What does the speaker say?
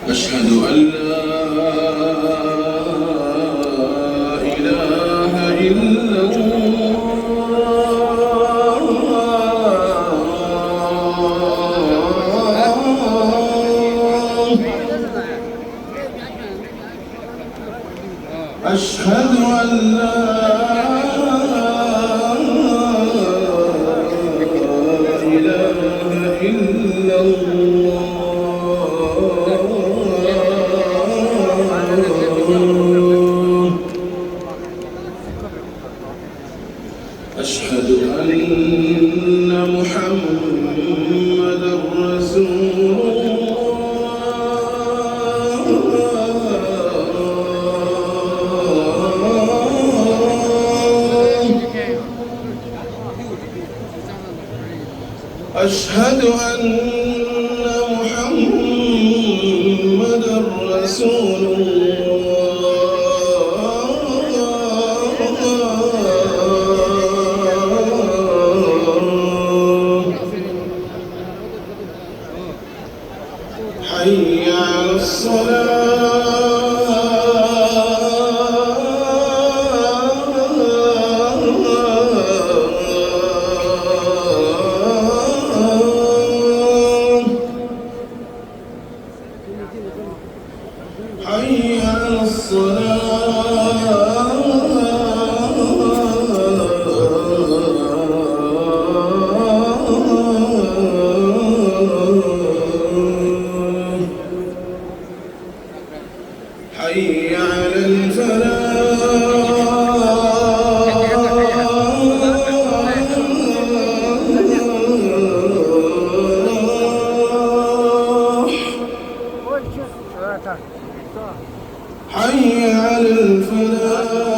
أشهد أن لا إله إلا الله أشهد أن لا إله إلا الله أشهد أن محمدًا رسول الله أشهد أن محمدًا رسول حي على الصلاة حي على حي على الفلاح حي على الفلاح